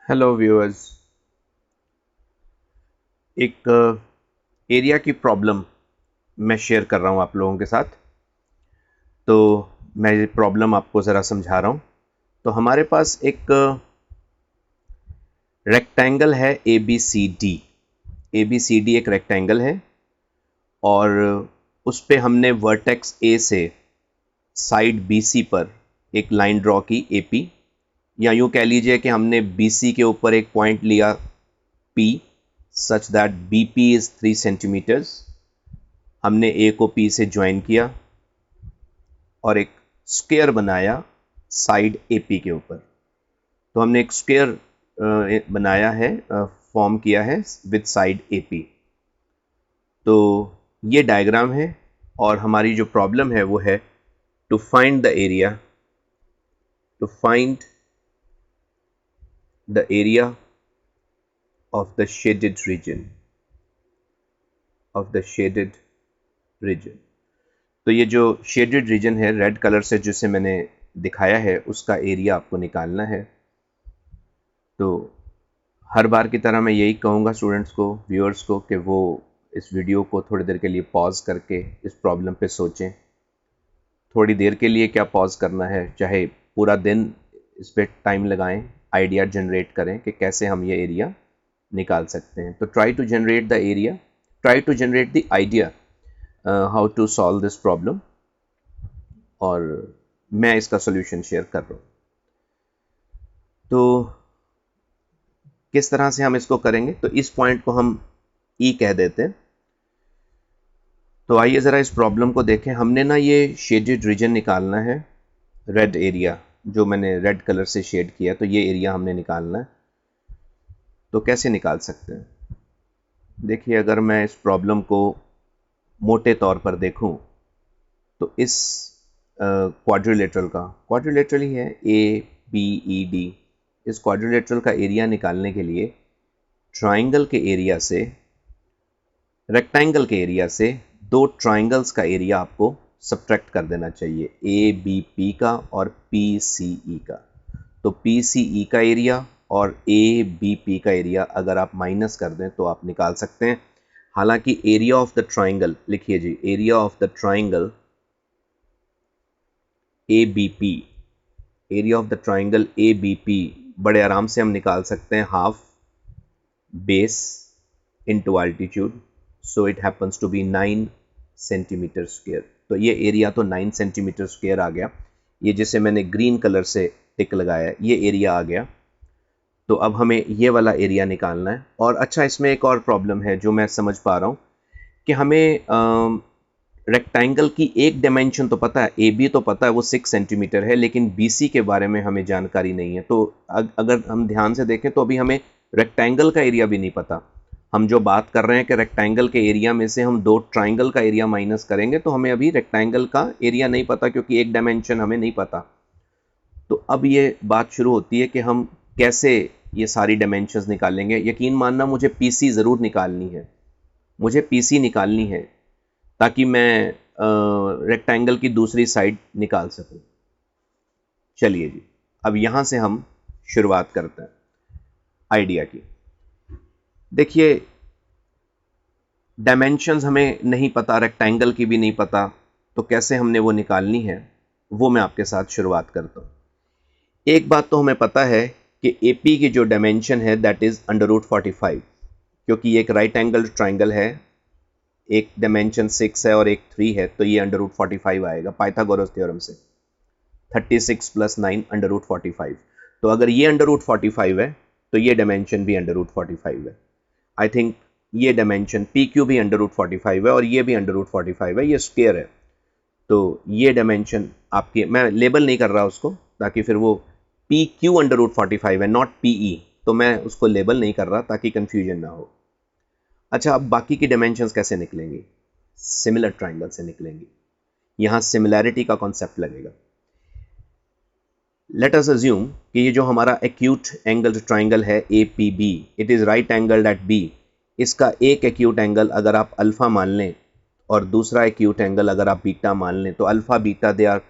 Hello viewers. एक area की problem मैं शेयर कर रहा हूँ आप लोगों के साथ। तो मैं ये प्रॉब्लम आपको ज़रा समझा रहा हूँ। तो हमारे पास एक रेक्टेंगल है A B C D. A B C D एक रेक्टेंगल है और उस पे हमने वर्टेक्स ए से साइड बी सी पर एक लाइन ड्रॉ की ए पी, या यूँ कह लीजिए कि हमने बी सी के ऊपर एक पॉइंट लिया P such that BP is 3 centimetres. हमने A को P से ज्वाइन किया और एक स्क्वायर बनाया साइड AP के ऊपर। तो हमने एक स्क्वायर बनाया है, फॉर्म किया है विद साइड AP। तो ये डायग्राम है और हमारी जो प्रॉब्लम है वो है to find the area, to find the area of the shaded region, of the shaded region. तो ये जो शेडेड रीजन है रेड कलर से जिसे मैंने दिखाया है उसका एरिया आपको निकालना है। तो हर बार की तरह मैं यही कहूँगा स्टूडेंट्स को, व्यूअर्स को, कि वो इस वीडियो को थोड़ी देर के लिए पॉज करके इस प्रॉब्लम पे सोचें। थोड़ी देर के लिए क्या पॉज करना है, चाहे पूरा दिन इस पर टाइम लगाएं, आइडिया जनरेट करें कि कैसे हम ये एरिया निकाल सकते हैं। तो try to generate the area, try to generate the idea how to solve this problem, और मैं इसका सोल्यूशन शेयर कर रहा हूँ। तो किस तरह से हम इसको करेंगे, तो इस पॉइंट को हम ई कह देते हैं। तो आइए ज़रा इस प्रॉब्लम को देखें। हमने ना ये शेडेड रीजन निकालना है, रेड एरिया जो मैंने रेड कलर से शेड किया, तो ये एरिया हमने निकालना है। तो कैसे निकाल सकते हैं? देखिए, अगर मैं इस प्रॉब्लम को मोटे तौर पर देखूं तो इस क्वाड्रिलेटरल ही है ए बी ई डी। इस क्वाड्रिलेटरल का एरिया निकालने के लिए ट्राइंगल के एरिया से, रेक्टेंगल के एरिया से दो ट्राइंगल्स का एरिया आपको सब्ट्रैक्ट कर देना चाहिए, ए बी पी का और पी सी ई का। तो पी सी ई का एरिया और ए बी पी का एरिया अगर आप माइनस कर दें तो आप निकाल सकते हैं। हालांकि एरिया ऑफ द ट्राइंगल, लिखिए जी, area of the triangle A B P, area of the triangle A B P बड़े आराम से हम निकाल सकते हैं, half base into altitude, so it happens to be 9 centimetre square. तो ये एरिया तो 9 सेंटीमीटर स्क्वायर आ गया। ये जिसे मैंने ग्रीन कलर से टिक लगाया, ये एरिया आ गया। तो अब हमें ये वाला एरिया निकालना है। और अच्छा, इसमें एक और प्रॉब्लम है जो मैं समझ पा रहा हूँ कि हमें रेक्टेंगल की एक डायमेंशन तो पता है, ए बी तो पता है वो 6 सेंटीमीटर है, लेकिन बी सी के बारे में हमें जानकारी नहीं है। तो अगर हम ध्यान से देखें तो अभी हमें रेक्टेंगल का एरिया भी नहीं पता। हम जो बात कर रहे हैं कि रेक्टेंगल के एरिया में से हम दो ट्राइंगल का एरिया माइनस करेंगे, तो हमें अभी रेक्टेंगल का एरिया नहीं पता क्योंकि एक डायमेंशन हमें नहीं पता। तो अब ये बात शुरू होती है कि हम कैसे ये सारी डायमेंशंस निकालेंगे। यकीन मानना, मुझे पीसी ज़रूर निकालनी है, मुझे पीसी निकालनी है ताकि मैं रेक्टेंगल की दूसरी साइड निकाल सकूं। चलिए जी, अब यहां से हम शुरुआत करते हैं आइडिया की। देखिए, डायमेंशंस हमें नहीं पता, रेक्टेंगल की भी नहीं पता, तो कैसे हमने वो निकालनी है वो मैं आपके साथ शुरुआत करता हूं। एक बात तो हमें पता है कि एपी की जो डायमेंशन है दैट इज √45, क्योंकि ये एक राइट एंगल ट्राइंगल है, एक डायमेंशन 6 है और एक 3 है, तो ये √45 आएगा पाइथागोरस थ्योरम से। 36 + 9 √45। तो अगर ये √45 है तो ये डायमेंशन भी √45 है। आई थिंक ये डायमेंशन पी क्यू भी √45 है और ये भी √45 है, ये स्क्वायर है। तो ये डायमेंशन आपकी, मैं लेबल नहीं कर रहा उसको ताकि फिर वो पी क्यू √45 है, नॉट पी ई, तो मैं उसको लेबल नहीं कर रहा ताकि कंफ्यूजन ना हो। अच्छा, अब बाकी की डायमेंशंस कैसे निकलेंगी? सिमिलर ट्राइंगल से निकलेंगी। यहां सिमिलैरिटी का कॉन्सेप्ट लगेगा। लेट अस अज्यूम कि ये जो हमारा एक्यूट एंगल ट्राइंगल है A P B, it is right angle at B. इसका एक एक्यूट एंगल अगर आप अल्फा मान लें और दूसरा एक्यूट एंगल अगर आप बीटा मान लें, तो alpha beta they are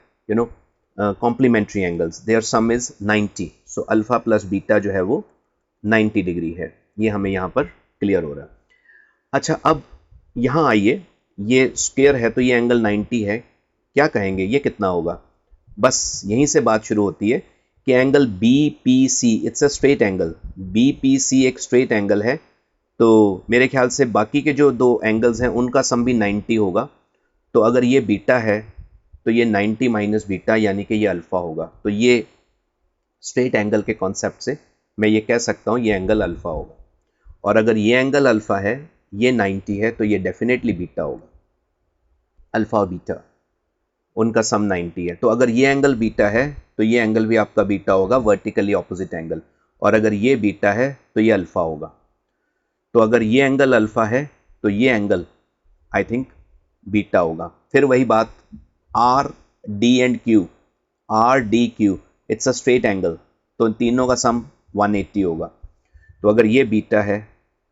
complementary angles, their sum is 90। So alpha plus beta जो है वो 90 डिग्री है, ये हमें यहाँ पर क्लियर हो रहा है। अच्छा, अब यहाँ आइए, ये स्क्वायर है तो ये एंगल 90 है, क्या कहेंगे ये कितना होगा? बस यहीं से बात शुरू होती है कि angle BPC it's a straight angle, BPC एक स्ट्रेट एंगल है, तो मेरे ख्याल से बाकी के जो दो एंगल्स हैं उनका सम भी 90 होगा। तो अगर ये बीटा है तो ये 90 माइनस बीटा यानी कि ये अल्फ़ा होगा। तो ये स्ट्रेट एंगल के कॉन्सेप्ट से मैं ये कह सकता हूँ ये एंगल अल्फ़ा होगा। और अगर ये एंगल अल्फ़ा है, ये 90 है, तो ये डेफिनेटली बीटा होगा। अल्फ़ा और बीटा उनका सम 90 है। तो अगर ये एंगल बीटा है तो ये एंगल भी आपका बीटा होगा, वर्टिकली ऑपोजिट एंगल। और अगर ये बीटा है तो ये अल्फ़ा होगा। तो अगर ये एंगल अल्फ़ा है तो ये एंगल आई थिंक बीटा होगा। फिर वही बात, R D and Q, R D Q it's a straight angle, तो इन तीनों का सम 180 होगा। तो अगर ये बीटा है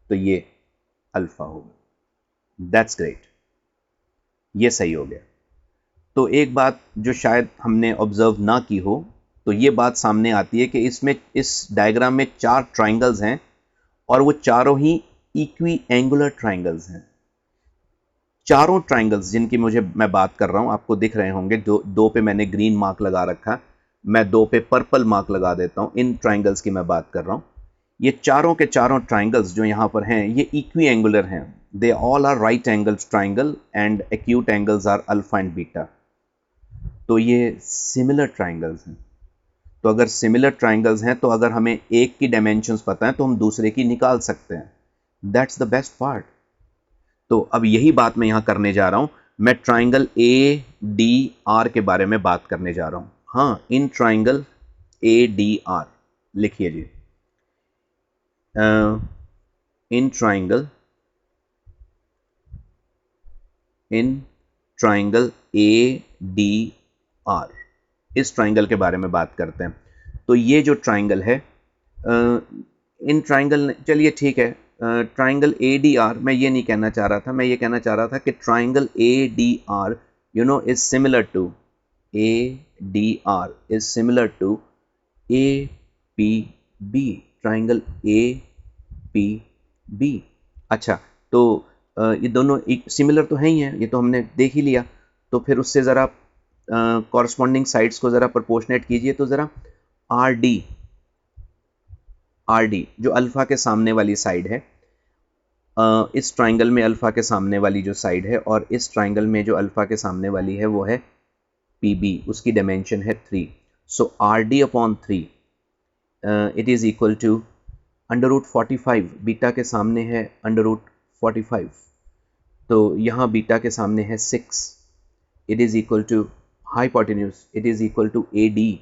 तो ये अल्फ़ा होगा। दैट्स ग्रेट, ये सही हो गया। तो एक बात जो शायद हमने ऑब्जर्व ना की हो, तो ये बात सामने आती है कि इसमें, इस डायग्राम में 4 ट्राइंगल्स हैं और वो चारों ही इक्वी एंगुलर ट्राइंगल्स हैं। चारों ट्राइंगल्स जिनकी मैं बात कर रहा हूं आपको दिख रहे होंगे, दो पे मैंने ग्रीन मार्क लगा रखा, मैं दो पे पर्पल मार्क लगा देता हूं। इन ट्राइंगल्स की मैं बात कर रहा हूं। ये चारों के चारों ट्राइंगल्स जो यहां पर हैं ये इक्वी एंगुलर हैं। They all are right angles triangle and acute angles are alpha and beta. तो ये सिमिलर ट्राइंगल्स हैं। तो अगर सिमिलर ट्राइंगल्स हैं तो अगर हमें एक की डायमेंशंस पता है तो हम दूसरे की निकाल सकते हैं। That's the best part. तो अब यही बात मैं यहां करने जा रहा हूं। मैं ट्राइंगल ADR के बारे में बात करने जा रहा हूं। हाँ, इन ट्राइंगल ADR लिखिए जी। इन ट्राइंगल ADR, इस ट्राइंगल के बारे में बात करते हैं। तो ये जो ट्राइंगल है, इन ट्राइंगल, चलिए ठीक है, ट्राइंगल ADR मैं ये नहीं कहना चाह रहा था, मैं ये कहना चाह रहा था कि triangle ADR is similar to, ADR is similar to APB, triangle APB। अच्छा, तो ये दोनों सिमिलर तो है ही हैं, ये तो हमने देख ही लिया। तो फिर उससे ज़रा कॉरस्पॉन्डिंग साइड्स को ज़रा प्रोपोर्शनेट कीजिए। तो ज़रा RD जो अल्फ़ा के सामने वाली साइड है, इस ट्राइंगल में अल्फ़ा के सामने वाली जो साइड है, और इस ट्राइंगल में जो अल्फ़ा के सामने वाली है वो है PB, उसकी डायमेंशन है 3। So RD upon 3 it is equal to √45। बीटा के सामने है √45, तो यहाँ बीटा के सामने है 6। It is equal to hypotenuse, it is equal to AD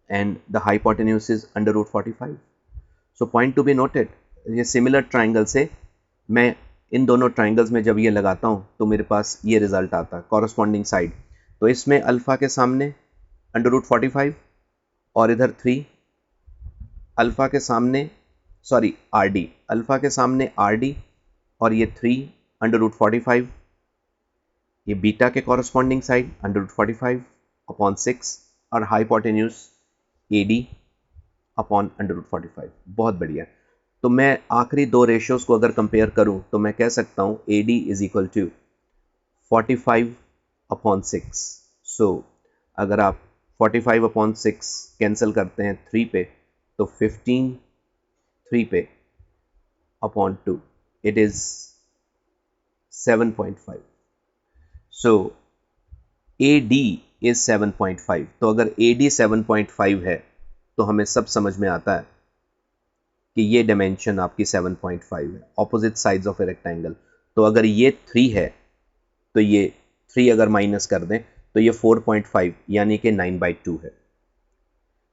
and the hypotenuse is √45. So point to be noted, ये सिमिलर ट्राइंगल से मैं इन दोनों ट्राइंगल्स में जब ये लगाता हूँ तो मेरे पास ये रिजल्ट आता है, कॉरस्पॉन्डिंग साइड। तो इसमें अल्फ़ा के सामने √45 और इधर 3, अल्फ़ा के सामने RD, अल्फ़ा के सामने RD और ये 3 √45, ये बीटा के कॉरस्पॉन्डिंग साइड √45 अपॉन 6 और हाइपोटेन्यूज AD अपॉन √45। बहुत बढ़िया। तो मैं आखिरी दो रेशियोज को अगर कंपेयर करूं तो मैं कह सकता हूं AD is equal to 45 upon 6। So अगर आप 45 अपॉन 6 कैंसिल करते हैं 3 पे, तो 15 3 पे upon 2, it is 7.5। So AD is 7.5। तो अगर AD 7.5 है तो हमें सब समझ में आता है कि ये डायमेंशन आपकी 7.5 है, opposite sides of a rectangle. तो अगर ये 3 है तो ये 3 अगर माइनस कर दें तो ये 4.5 यानी कि 9/2 है।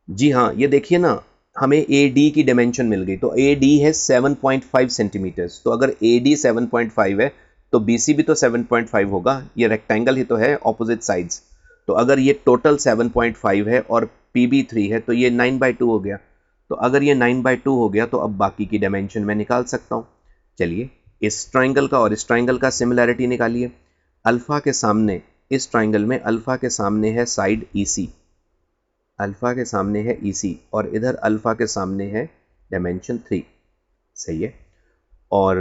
जी हाँ, ये देखिए ना, हमें AD की डायमेंशन मिल गई। तो AD है 7.5 सेंटीमीटर्स। तो अगर AD 7.5 है तो BC भी तो 7.5 होगा, ये रेक्टेंगल ही तो है, ऑपोजिट साइड्स। तो अगर ये टोटल 7.5 है और PB 3 है तो ये 9/2 हो गया। तो अगर ये 9/2 हो गया तो अब बाकी की डायमेंशन मैं निकाल सकता हूँ। चलिए, इस ट्राइंगल का और इस ट्राइंगल का सिमिलैरिटी निकालिए। अल्फ़ा के सामने, इस ट्राइंगल में अल्फ़ा के सामने है साइड EC, अल्फ़ा के सामने है EC और इधर अल्फ़ा के सामने है डायमेंशन 3, सही है। और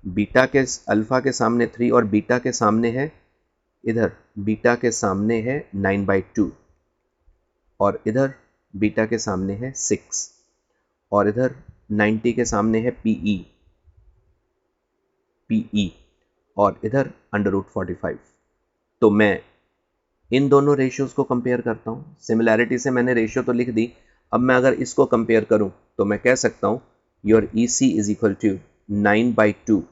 बीटा के अल्फ़ा के सामने 3 और बीटा के सामने है, इधर बीटा के सामने है 9/2 और इधर बीटा के सामने है 6 और इधर 90 के सामने है PE और इधर √45। तो मैं इन दोनों रेशियोज़ को कंपेयर करता हूँ। सिमिलैरिटी से मैंने रेशियो तो लिख दी, अब मैं अगर इसको कंपेयर करूँ तो मैं कह सकता हूँ your EC is equal to 9/2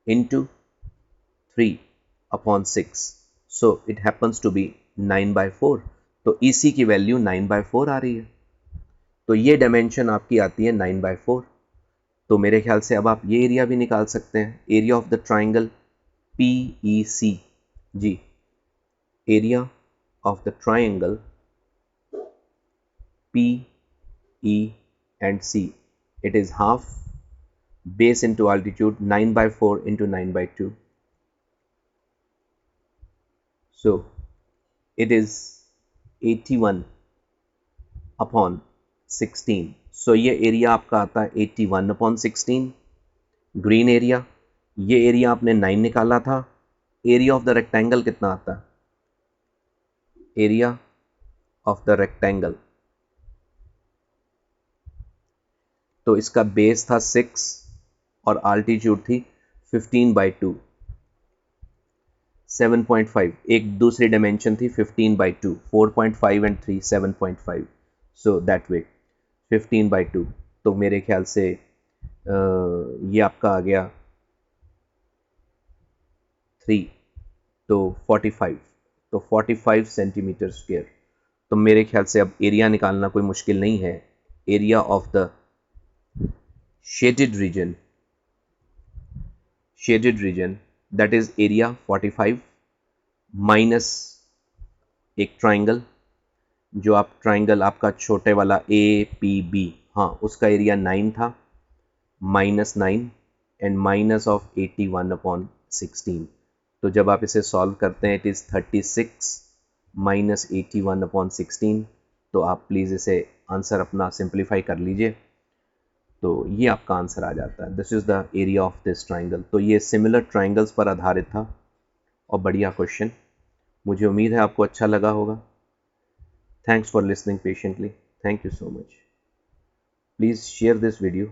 into 3/6, so it happens to be 9/4। तो EC की वैल्यू 9/4 आ रही है, तो ये डायमेंशन आपकी आती है 9/4। तो मेरे ख्याल से अब आप ये एरिया भी निकाल सकते हैं, area of the triangle PEC। जी, area of the triangle PE and C, it is half base into altitude 9/4 into 9/2, so it is 81/16। so ये एरिया आपका आता है 81/16 ग्रीन एरिया। ये एरिया आपने 9 निकाला था। एरिया ऑफ द रेक्टेंगल कितना आता है? एरिया ऑफ द रेक्टेंगल, तो इसका बेस था 6 और आल्टीट्यूड थी 15/2, 7.5। एक दूसरी डायमेंशन थी 15/2, 4.5 एंड 3 7.5, सो दैट वे 15/2। तो मेरे ख्याल से ये आपका आ गया 3, तो 45, तो 45 सेंटीमीटर स्क्वायर। तो मेरे ख्याल से अब एरिया निकालना कोई मुश्किल नहीं है। Area of the shaded reason that is area 45 minus एक ट्राइंगल, जो आप ट्राइंगल आपका छोटे वाला APB, हाँ उसका एरिया 9 था, -9 एंड माइनस ऑफ 81/16। तो जब आप इसे सॉल्व करते हैं इट इज़ 36 माइनस 81/16। तो आप प्लीज़ इसे आंसर अपना सिंप्लीफाई कर लीजिए, तो ये आपका आंसर आ जाता है। This is the area of this triangle. तो ये सिमिलर ट्राइंगल्स पर आधारित था और बढ़िया क्वेश्चन, मुझे उम्मीद है आपको अच्छा लगा होगा। Thanks for listening patiently. Thank you so much. Please share this video